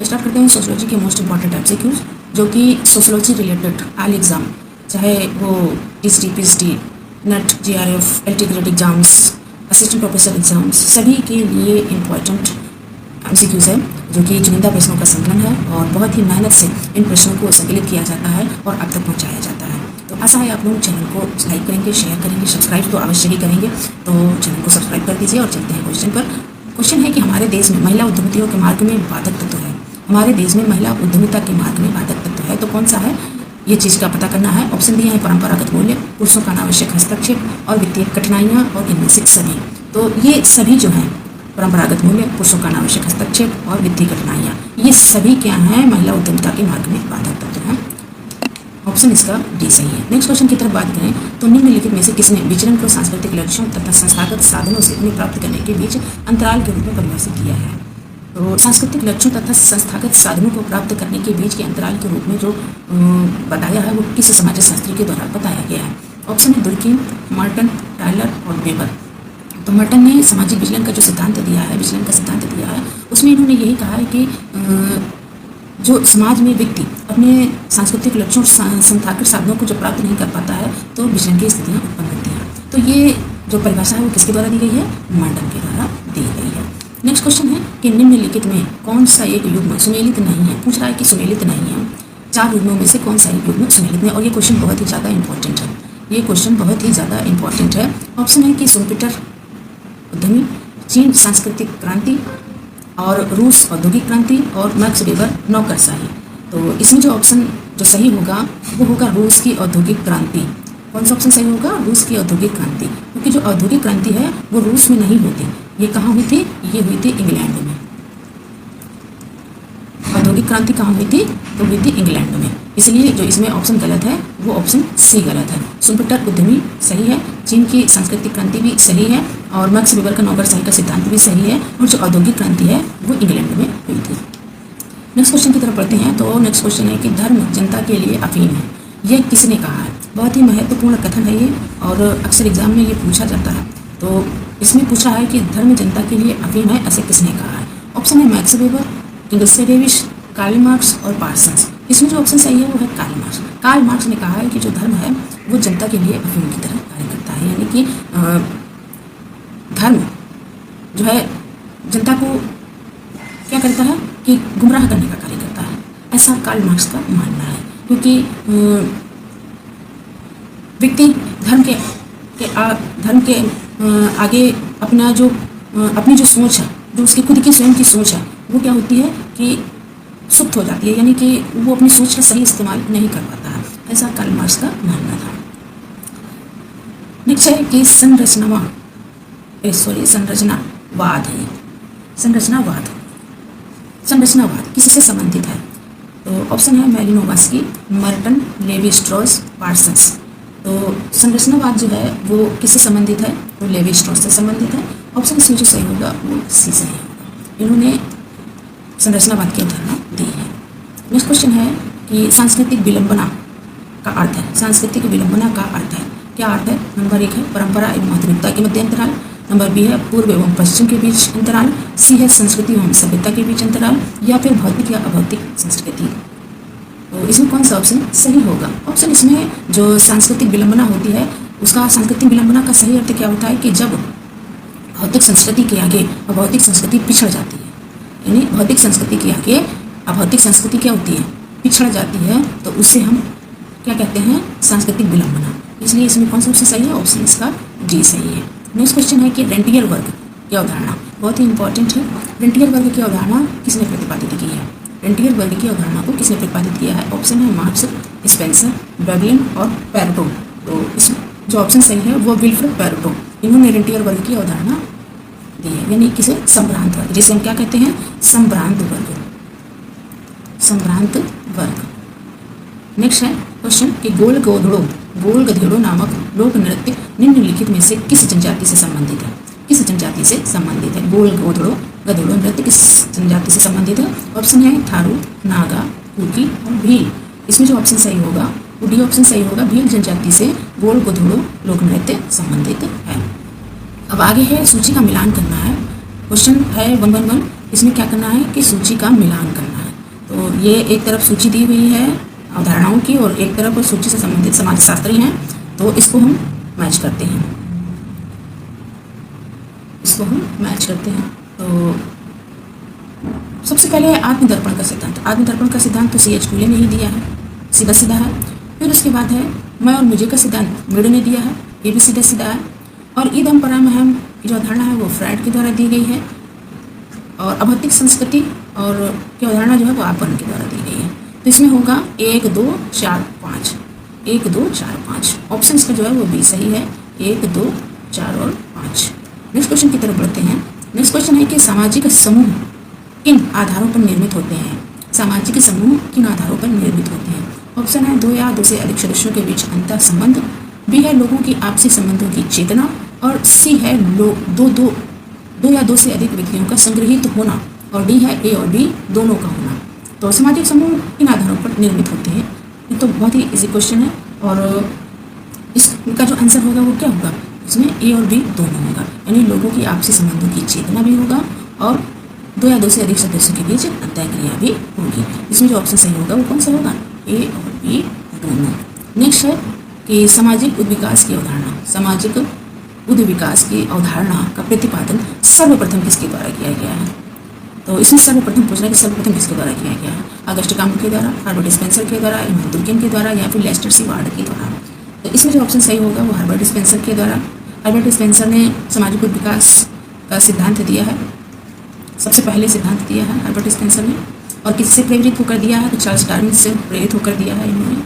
Start करते हैं sociology के मोस्ट इंपॉर्टेंट एमसीक्यूज, जो कि सोशियोलॉजी रिलेटेड ऑल एग्जाम, चाहे वो TCT, PhD, net, GRF, LT grade exams, assistant professor exams, सभी के लिए इम्पॉर्टेंट एमसीक्यूज है, जो कि चुनिंदा प्रश्नों का संकलन है और बहुत ही मेहनत से इन प्रश्नों को संकलित किया जाता है और आप तक पहुँचाया जाता है। तो आशा है आप लोग चैनल को लाइक करेंगे, शेयर करेंगे, सब्सक्राइब तो अवश्य ही करेंगे। तो चैनल को सब्सक्राइब कर दीजिए और चलते हैं क्वेश्चन पर। क्वेश्चन है कि हमारे देश में महिला उद्यमियों के मार्ग में बाधक तत्व है। हमारे देश में महिला उद्यमिता के मार्ग में बाधक तत्व है, तो कौन सा है, ये चीज़ का पता करना है। ऑप्शन दिए हैं परंपरागत मूल्य, पुरुषों का अनावश्यक हस्तक्षेप और वित्तीय कठिनाइयाँ, और इनमें से सभी। तो ये सभी जो हैं, परंपरागत मूल्य, पुरुषों का अनावश्यक हस्तक्षेप और वित्तीय कठिनाइयाँ, ये सभी क्या हैं, महिला उद्यमिता के मार्ग में बाधक तत्व हैं। ऑप्शन इसका डी सही है। नेक्स्ट क्वेश्चन की तरफ बात करें तो निम्नलिखित में से किसने विचरण को सांस्कृतिक लक्ष्यों तथा संस्थागत साधनों से उन्हें प्राप्त करने के बीच अंतराल के रूप में परिभाषित किया है। तो सांस्कृतिक लक्ष्यों तथा संस्थागत साधनों को प्राप्त करने के बीच के अंतराल के रूप में जो बताया है वो किस समाजशास्त्री के द्वारा बताया गया है। ऑप्शन है दुर्कीम, मर्टन, टायलर और वेबर। तो मर्टन ने सामाजिक विचलन का जो सिद्धांत दिया है, विचलन का सिद्धांत दिया है, उसमें इन्होंने यही कहा है कि जो समाज में व्यक्ति अपने सांस्कृतिक लक्ष्यों और संस्थागत साधनों को जब प्राप्त नहीं कर पाता है तो विचलन की स्थितियाँ उत्पन्न होती हैं। तो ये जो परिभाषा है वो किसके द्वारा दी गई है, मर्टन के द्वारा दी गई है। नेक्स्ट क्वेश्चन है कि निम्नलिखित में कौन सा एक युग्म सुमेलित नहीं है। पूछ रहा है कि सुमेलित नहीं है, 4 युग्मों में से कौन सा एक युग्म सुमेलित नहीं है। और ये क्वेश्चन बहुत ही ज़्यादा इंपॉर्टेंट है, ये क्वेश्चन बहुत ही ज़्यादा इंपॉर्टेंट है। ऑप्शन है कि शुम्पेटर उद्यमी, चीन सांस्कृतिक क्रांति, और रूस औद्योगिक क्रांति, और मैक्स वेबर नौकरशाही। तो इसमें जो ऑप्शन जो सही होगा वो होगा रूस की औद्योगिक क्रांति। कौन सा ऑप्शन सही होगा, रूस की औद्योगिक क्रांति, क्योंकि जो औद्योगिक क्रांति है वो रूस में नहीं हुई थी, ये कहाँ हुई थी, ये हुई थी इंग्लैंड में। औद्योगिक क्रांति कहाँ हुई थी, तो हुई थी इंग्लैंड में। इसलिए जो इसमें ऑप्शन गलत है वो ऑप्शन सी गलत है। शुम्पेटर उद्यमी सही है, चीन की सांस्कृतिक क्रांति भी सही है, और मैक्स वेबर का नौकरशाही का सिद्धांत भी सही है, और जो औद्योगिक क्रांति है वो इंग्लैंड में हुई थी। नेक्स्ट क्वेश्चन की तरफ पढ़ते हैं। तो नेक्स्ट क्वेश्चन है कि धर्म जनता के लिए अफीम है, यह किसने कहा है। बहुत ही महत्वपूर्ण कथन है ये, और अक्सर एग्जाम में ये पूछा जाता है। तो इसमें पूछा है कि धर्म जनता के लिए अफीम है, ऐसे किसने कहा है। ऑप्शन है Max Weber, Engels Davis, Karl Marx और पार्सन्स। इसमें जो ऑप्शन सही है वो है कार्ल मार्क्स। कार्ल मार्क्स ने कहा है कि जो धर्म है वो जनता के लिए अफीम की तरह कार्य करता है, यानी कि धर्म जो है जनता को क्या करता है कि गुमराह करने का कार्य करता है, ऐसा कार्ल मार्क्स का मानना है। क्योंकि व्यक्ति धर्म के आगे अपना जो अपनी जो सोच है, जो उसकी खुद की स्वयं की सोच है, वो क्या होती है कि सुप्त हो जाती है, यानी कि वो अपनी सोच का सही इस्तेमाल नहीं कर पाता है, ऐसा कार्ल मार्क्स का मानना था। नेक्स्ट है कि संरचनावाद है। संरचनावाद किससे संबंधित है। तो ऑप्शन है मैलिनोवस्की, मर्टन, लेवी स्ट्रॉस, पार्सन्स। तो संरचनावाद जो है वो किससे संबंधित है, तो लेवी स्ट्रॉस से संबंधित है। ऑप्शन इसमें जो सही होगा वो सी सही होगा, इन्होंने संरचनावाद की अवधारणा दी है। नेक्स्ट क्वेश्चन है कि सांस्कृतिक विलंबना का अर्थ है। सांस्कृतिक विलंबना का अर्थ है, क्या अर्थ है। नंबर 1 है परंपरा एवं आधुनिकता के मध्य अंतराल, नंबर बी है पूर्व एवं पश्चिम के बीच अंतराल, सी है संस्कृति एवं सभ्यता के बीच अंतराल, या फिर भौतिक या अभौतिक संस्कृति। तो इसमें कौन सा ऑप्शन सही होगा। ऑप्शन इसमें जो सांस्कृतिक विलंबना होती है, उसका सांस्कृतिक विलंबना का सही अर्थ क्या होता है कि जब भौतिक संस्कृति के आगे अभौतिक संस्कृति पिछड़ जाती है, यानी भौतिक संस्कृति के आगे अभौतिक संस्कृति क्या होती है, पिछड़ जाती है, तो उससे हम क्या कहते हैं, सांस्कृतिक विलंबना। इसलिए इसमें कौन सा ऑप्शन सही है, ऑप्शन इसका डी सही है। नेक्स्ट क्वेश्चन है कि रेंटियर वर्ग की अवधारणा, बहुत ही इंपॉर्टेंट है। रेंटियर वर्ग की अवधारणा किसने प्रतिपादित की है। रेंटियर वर्ग की अवधारणा को किसने प्रतिपादित किया है। ऑप्शन है मार्क्स, स्पेंसर, वेगलिन और पेरेटो। तो इसमें जो ऑप्शन सही है वो विल्फ्रेड पेरेटो, इन्होंने रेंटियर वर्ग की अवधारणा दी है, यानी किसे, संभ्रांत वर्ग, जिसे हम क्या कहते हैं, संभ्रांत वर्ग। नेक्स्ट है क्वेश्चन कि गोल गधेड़ो नामक लोक नृत्य निम्नलिखित में से किस जनजाति से संबंधित है। किस जनजाति से संबंधित है गोल गधेड़ो नृत्य किस जनजाति से संबंधित है। ऑप्शन है थारू, नागा, कुकी और भील। इसमें जो ऑप्शन सही होगा वो डी ऑप्शन सही होगा, भील जनजाति से गोल गधेड़ो लोक नृत्य संबंधित है। अब आगे है सूची का मिलान करना है। क्वेश्चन है 111, इसमें क्या करना है कि सूची का मिलान करना है। तो ये एक तरफ सूची दी हुई है अवधारणाओं की और एक तरफ सूची से संबंधित समाजशास्त्री हैं, तो इसको हम मैच करते हैं, तो सबसे पहले आत्मदर्पण का सिद्धांत। आत्मदर्पण का सिद्धांत तो C.H. फुले ने ही दिया है, सीधा सीधा है। फिर उसके बाद है मैं और मुझे का सिद्धांत मेडो ने दिया है, ये भी सीधा सीधा है। और ईदम परामहम की जो अवधारणा है वो फ्रायड के द्वारा दी गई है, और अभौतिक संस्कृति और की अवधारणा जो है वो आपन के द्वारा दी गई है। तो इसमें होगा 1 2 4 5, 1 2 4 5, ऑप्शन इसका जो है वो भी सही है, 1 2 4 और 5। नेक्स्ट क्वेश्चन की तरफ बढ़ते हैं। नेक्स्ट क्वेश्चन है कि सामाजिक समूह किन आधारों पर निर्मित होते हैं? सामाजिक समूह किन आधारों पर निर्मित होते हैं? ऑप्शन है 2 या 2 से अधिक सदस्यों के बीच अंतर संबंध, बी है लोगों की आपसी संबंधों की चेतना, और सी है दो या 2 से अधिक व्यक्तियों का संग्रहित होना, और डी है ए और बी दोनों का होना। तो सामाजिक समूह किन आधारों पर निर्मित होते हैं? ये तो बहुत ही इजी क्वेश्चन है, और इसका जो आंसर होगा वो क्या होगा? इसमें ए और बी दोनों होगा, यानी लोगों की आपसी संबंधों की चेतना भी होगा और 2 या 2 से अधिक सदस्यों के बीच अंतःक्रिया भी होगी। इसमें जो ऑप्शन सही होगा वो कौन सा होगा? ए और बी दोनों। नेक्स्ट है कि सामाजिक उद्विकास की अवधारणा। सामाजिक उद्विकास की अवधारणा का प्रतिपादन सर्वप्रथम किसके द्वारा किया गया है? तो इसमें सर्वप्रथम पूछना है कि सर्वप्रथम किसके द्वारा किया गया है? अगस्ट कामू के द्वारा, हर्बर्ट स्पेंसर के द्वारा, इमानुएल दुर्केइम के द्वारा, या फिर लेस्टर सी वार्ड के द्वारा? तो इसमें जो ऑप्शन सही होगा वो हर्बर्ट स्पेंसर के द्वारा। हर्बर्ट स्पेंसर ने सामाजिक उद्विकास का सिद्धांत दिया है, सबसे पहले सिद्धांत दिया है हर्बर्ट स्पेंसर ने, और किससे प्रेरित होकर दिया है? तो चार्ल्स डार्विन से प्रेरित होकर दिया है इन्होंने।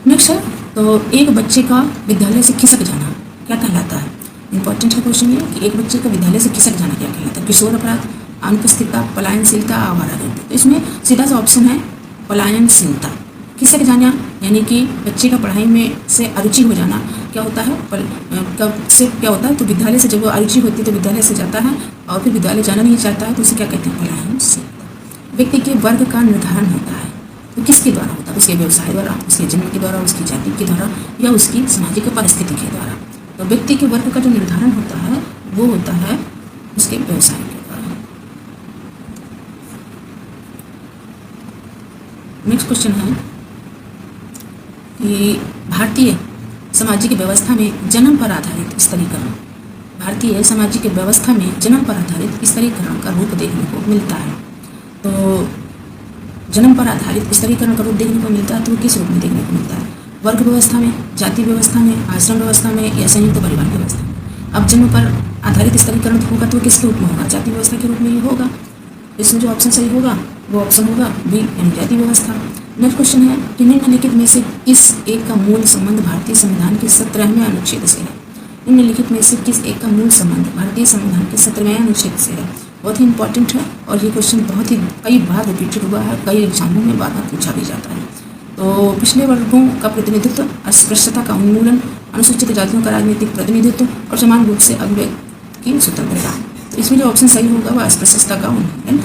नेक्स्ट है तो एक बच्चे का विद्यालय से खिसक जाना क्या कहलाता है? इंपॉर्टेंट है क्वेश्चन ये कि एक बच्चे का विद्यालय से खिसक जाना क्या कहलाता है? किशोर अपराध, अनुपस्थितता, पलायनशीलता, आवारागर्दी। तो इसमें सीधा सा ऑप्शन है पलायनशीलता। खिसक जाना यानी कि बच्चे का पढ़ाई में से अरुचि हो जाना क्या होता है? कब से क्या होता है? तो विद्यालय से जब वो अरुचि होती है तो विद्यालय से जाता है और फिर विद्यालय जाना नहीं चाहता है, तो उसे क्या कहते हैं? पलायनशीलता। व्यक्ति के वर्ग का निर्धारण होता है, तो किसके द्वारा होता है? उसके व्यवसाय द्वारा, उसके जन्म के द्वारा, उसकी जाति के द्वारा, या उसकी सामाजिक परिस्थिति के द्वारा? तो व्यक्ति के वर्ग का जो निर्धारण होता है वो होता है उसके व्यवसाय के द्वारा। नेक्स्ट क्वेश्चन है कि भारतीय सामाजिक व्यवस्था में जन्म पर आधारित स्तरीकरण। भारतीय सामाजिक व्यवस्था में जन्म पर आधारित स्तरीकरण का रूप देखने को मिलता है। तो जन्म पर आधारित स्तरीकरण का रूप देखने को मिलता है, तो किस रूप में देखने को मिलता है? वर्ग व्यवस्था में, जाति व्यवस्था में, आश्रम व्यवस्था में, या संयुक्त परिवार व्यवस्था में? अब जन्म पर आधारित स्तरीकरण होगा तो किसके रूप में होगा? जाति व्यवस्था के रूप में ही होगा। इसमें जो ऑप्शन सही होगा वो ऑप्शन होगा बी, यानी जाति व्यवस्था। नेक्स्ट क्वेश्चन है कि निम्नलिखित में से किस एक का मूल संबंध भारतीय संविधान के 17वें अनुच्छेद से है? निम्नलिखित में से किस एक का मूल संबंध भारतीय संविधान के 17वें अनुच्छेद से है? बहुत ही इंपॉर्टेंट है, और ये क्वेश्चन बहुत ही कई बार रिपीटेड हुआ है, कई एग्जामों में बार बार पूछा भी जाता है। तो पिछले वर्गों का प्रतिनिधित्व, अस्पृश्यता का उन्मूलन, अनुसूचित जातियों का राजनीतिक प्रतिनिधित्व, और समान रूप से अभिव्यक्ति की स्वतंत्रता। तो इसमें जो ऑप्शन सही होगा वह अस्पृश्यता का उन्मूलन।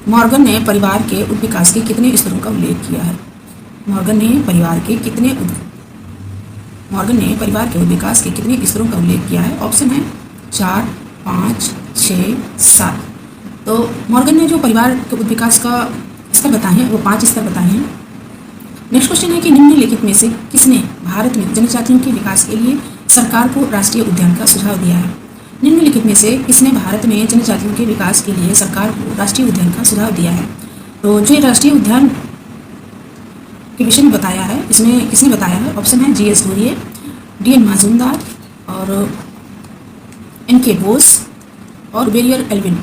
मॉर्गन ने परिवार के विकास के कितने स्तरों का उल्लेख किया है? मॉर्गन ने परिवार के विकास के कितने स्तरों का उल्लेख किया है? ऑप्शन है 4 5 6 7। तो मॉर्गन ने जो परिवार के विकास का स्तर बताए हैं वो 5 स्तर बताए हैं। नेक्स्ट क्वेश्चन है कि निम्नलिखित में से किसने भारत में जनजातियों के विकास के लिए सरकार को राष्ट्रीय उद्यान का सुझाव दिया है? निम्नलिखित में से किसने भारत में जनजातियों के विकास के लिए सरकार को राष्ट्रीय उद्यान का सुझाव दिया है? तो जो राष्ट्रीय उद्यान के विषय में बताया है, इसमें किसने बताया है? ऑप्शन है G.S. घुरिये, D.N. मजूमदार, और N.K. बोस, और वेरियर एल्विन।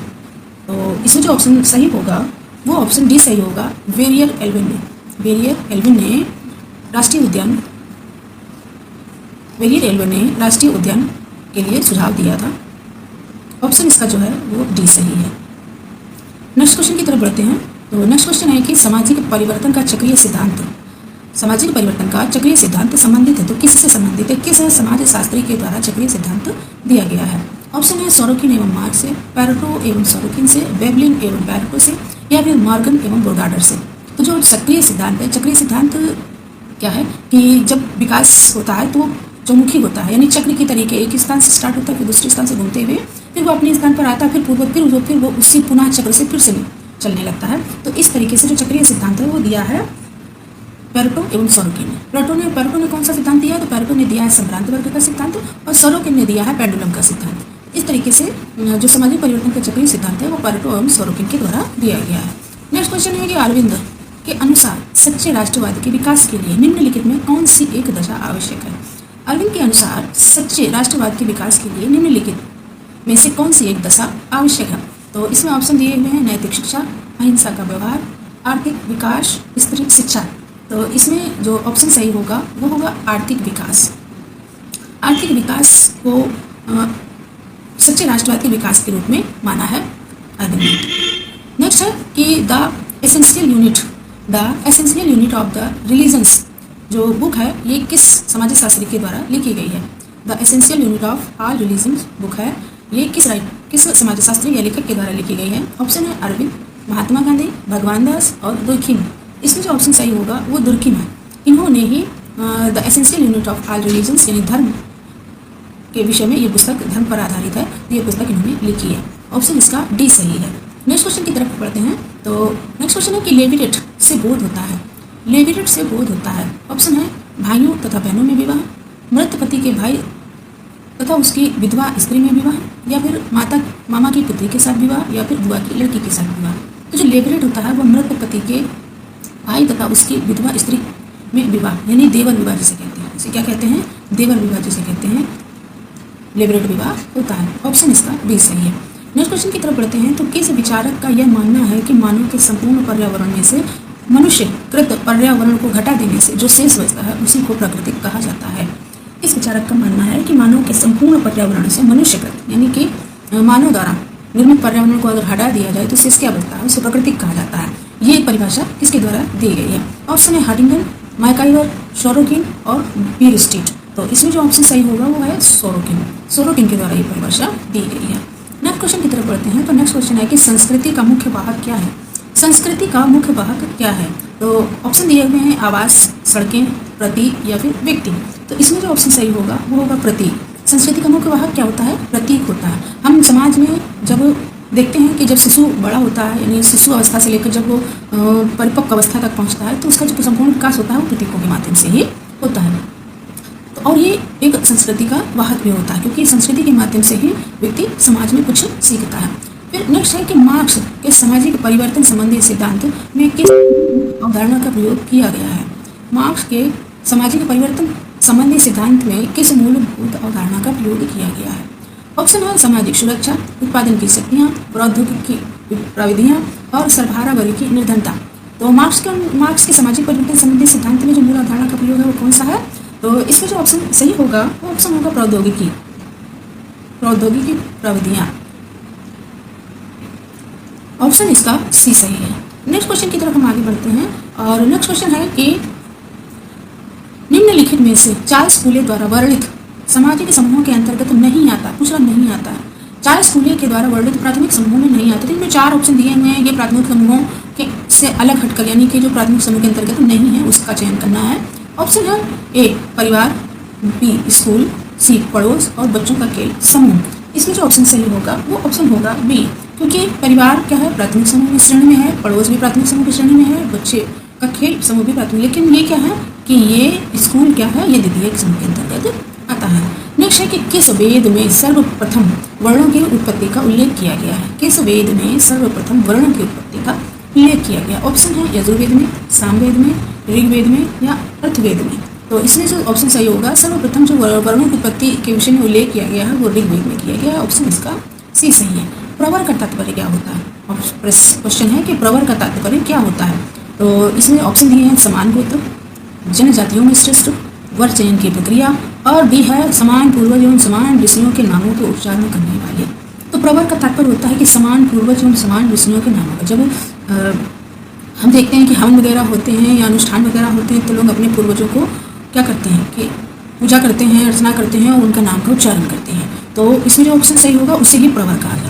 तो इसमें जो ऑप्शन सही होगा वो ऑप्शन डी सही होगा, वेरियर एल्विन ने राष्ट्रीय उद्यान के लिए सुझाव दिया था। ऑप्शन इसका जो है वो डी सही है। नेक्स्ट क्वेश्चन की तरफ बढ़ते हैं। तो नेक्स्ट क्वेश्चन है कि सामाजिक परिवर्तन का चक्रीय सिद्धांत संबंधित है तो किससे संबंधित है? किस समाज शास्त्री के द्वारा चक्रीय सिद्धांत दिया गया है? ऑप्शन है सोरोकिन एवं मार्क्स से, पैरेटो एवं सोरोकिन से, वेबलिन एवं पैरेटो से, या फिर मॉर्गन एवं बोर्गार्डर से। तो जो चक्रीय सिद्धांत है, चक्रीय सिद्धांत क्या है कि जब विकास होता है तो चौमुखी होता है, यानी चक्र की तरीके, एक स्थान से स्टार्ट होता है फिर दूसरे स्थान से घूमते हुए फिर वो अपने स्थान पर आता है, फिर वो उसी पुनः चक्र से फिर से चलने लगता है। तो इस तरीके से जो चक्रीय सिद्धांत है वो दिया है पेरेटो एवं सोरोकिन ने। पेरेटो ने कौन सा सिद्धांत दिया है? तो पेरेटो ने दिया है संक्रांत वर्ग का सिद्धांत और सोरोकिन ने दिया है पेंडुलम का सिद्धांत। इस तरीके से जो सामाजिक परिवर्तन का चक्रीय सिद्धांत है वो पेरेटो एवं सोरोकिन के द्वारा दिया गया है। नेक्स्ट क्वेश्चन है कि अरविंद के अनुसार सच्चे राष्ट्रवाद के विकास के लिए निम्नलिखित में कौन सी एक दशा आवश्यक है? अरविंद के अनुसार सच्चे राष्ट्रवाद के विकास के लिए निम्नलिखित में से कौन सी एक दशा आवश्यक है? तो इसमें ऑप्शन दिए हुए हैं नैतिक शिक्षा, अहिंसा का व्यवहार, आर्थिक विकास, स्त्री शिक्षा। तो इसमें जो ऑप्शन सही होगा वो होगा आर्थिक विकास। आर्थिक विकास को सच्चे राष्ट्रवाद के विकास के रूप में माना है अरविंद ने। नेक्स्ट है कि the essential unit of the religions जो बुक है ये किस समाज शास्त्री के द्वारा लिखी गई है? The essential unit of all religions book है ये किस समाज शास्त्री या लेखक के द्वारा लिखी गई है? ऑप्शन है अरविंद, महात्मा गांधी, भगवान दास और दुर्खिम। इसमें जो ऑप्शन सही होगा वो दुर्खिम है। इन्होंने ही the essential unit of all religions यानी धर्म के विषय में ये पुस्तक धर्म पर आधारित है, ये पुस्तक इन्होंने लिखी है। ऑप्शन इसका डी सही है। नेक्स्ट क्वेश्चन की तरफ पढ़ते हैं। तो नेक्स्ट क्वेश्चन है कि लेविरेट से बोध होता है। लेविरेट से बोध होता है। ऑप्शन है भाइयों तथा बहनों में विवाह, मृत पति के भाई तथा उसकी विधवा स्त्री में विवाह, या फिर मामा की पुत्री के साथ विवाह, या फिर बुआ की लड़की के साथ विवाह। तो जो लेविरेट होता है वो मृत पति के भाई तथा उसकी विधवा स्त्री में विवाह यानी देवर विवाह जिसे कहते हैं। इसे क्या कहते हैं? देवर विवाह जिसे कहते हैं लेविरेट विवाह होता है। ऑप्शन इसका बी सही है। नेक्स्ट क्वेश्चन की तरफ बढ़ते हैं। तो किस विचारक का यह मानना है कि मानव के संपूर्ण पर्यावरण में से मनुष्य कृत पर्यावरण को घटा देने से जो शेष बचता है उसी को प्रकृति कहा जाता है? इस विचारक का मानना है कि मानव के संपूर्ण पर्यावरण से मनुष्यकृत यानी कि मानव द्वारा निर्मित पर्यावरण को अगर हटा दिया जाए तो शेष क्या बचता है उसे प्रकृति कहा जाता है। ये परिभाषा किसके द्वारा दी गई है? ऑप्शन है हार्टिंगटन, मैकाइवर, सोरोकिन और बीरस्टीट। तो इसमें जो ऑप्शन सही होगा वो है सोरोकिन के द्वारा ये परिभाषा दी गई है। नेक्स्ट क्वेश्चन की तरफ बढ़ते हैं। तो नेक्स्ट क्वेश्चन है कि संस्कृति का मुख्य वाहक क्या है? संस्कृति का मुख्य वाहक क्या है? तो ऑप्शन दिए हुए हैं आवास, सड़कें, प्रतीक या फिर व्यक्ति। तो इसमें जो ऑप्शन सही होगा वो होगा प्रतीक। संस्कृति का मुख्य वाहक क्या होता है? प्रतीक होता है। हम समाज में जब देखते हैं कि जब शिशु बड़ा होता है यानी शिशु अवस्था से लेकर जब वो परिपक्व अवस्था तक पहुंचता है तो उसका जो संपूर्ण विकास होता है वो प्रतीकों के माध्यम से ही होता है। तो और ये एक संस्कृति का वाहक भी होता है क्योंकि संस्कृति के माध्यम से ही व्यक्ति समाज में कुछ सीखता है। फिर नेक्स्ट है कि मार्क्स के सामाजिक परिवर्तन संबंधी सिद्धांत में किस अवधारणा का प्रयोग किया गया है? मार्क्स के सामाजिक परिवर्तन संबंधी सिद्धांत में किस मूलभूत अवधारणा का प्रयोग किया गया है? ऑप्शन है सामाजिक सुरक्षा, उत्पादन की शक्तियाँ, प्रौद्योगिकी प्रविधियाँ और सरबराह बल की निर्धनता। तो मार्क्स के सामाजिक परिवर्तन संबंधी सिद्धांत में जो मूल अवधारणा का प्रयोग है वो कौन सा है? तो इसमें जो ऑप्शन सही होगा वो ऑप्शन होगा प्रौद्योगिकी प्रविधियाँ। ऑप्शन इसका सी सही है। नेक्स्ट क्वेश्चन की तरफ हम आगे बढ़ते हैं और नेक्स्ट क्वेश्चन है कि निम्नलिखित में से चार्ल्स फूले द्वारा वर्णित सामाजिक समूहों के अंतर्गत नहीं आता, दूसरा नहीं आता है। चार्ल्स फूले के द्वारा वर्णित प्राथमिक समूहों में नहीं आता। तो इनमें चार ऑप्शन दिए हुए हैं, ये प्राथमिक समूहों के से अलग हटकर यानी कि जो प्राथमिक समूह के अंतर्गत नहीं है उसका चयन करना है। ऑप्शन है ए परिवार, बी स्कूल, सी पड़ोस और बच्चों का खेल समूह। इसमें जो ऑप्शन सही होगा वो ऑप्शन होगा बी, क्योंकि परिवार क्या है प्राथमिक समूह की श्रेणी में है, पड़ोस भी प्राथमिक समूह की श्रेणी में है, बच्चे का खेल समूह भी प्राथमिक, लेकिन ये क्या है कि ये स्कूल क्या है ये द्वितीयक समूह के अंतर्गत आता है। नेक्स्ट है कि किस वेद में सर्वप्रथम वर्णों की उत्पत्ति का उल्लेख किया गया है? किस वेद में सर्वप्रथम वर्णों की उत्पत्ति का उल्लेख किया गया? ऑप्शन है यजुर्वेद में, सामवेद में, ऋग्वेद में या अर्थवेद में। तो इसमें जो ऑप्शन सही होगा सर्वप्रथम जो वर्णों की उत्पत्ति के विषय में उल्लेख किया गया है वो ऋग्वेद में किया गया है। ऑप्शन इसका सी सही है। प्रवर का तात्पर्य क्या होता है? क्वेश्चन है कि प्रवर का तात्पर्य क्या होता है? तो इसमें ऑप्शन दिए हैं समान गोत्र, जनजातियों में श्रेष्ठ, वर चयन की प्रक्रिया और डी है समान पूर्वज एवं समान ऋषियों के नामों के उच्चारण करने वाले। तो प्रवर का तात्पर्य होता है कि समान पूर्वज एवं समान ऋषियों के नामों का। जब हम देखते हैं कि हवन वगैरह होते हैं या अनुष्ठान वगैरह होते हैं तो लोग अपने पूर्वजों को क्या करते हैं कि पूजा करते हैं, अर्चना करते हैं और उनका नाम का उच्चारण करते हैं। तो इसमें जो ऑप्शन सही होगा उसे ही प्रवर कहा जाता है।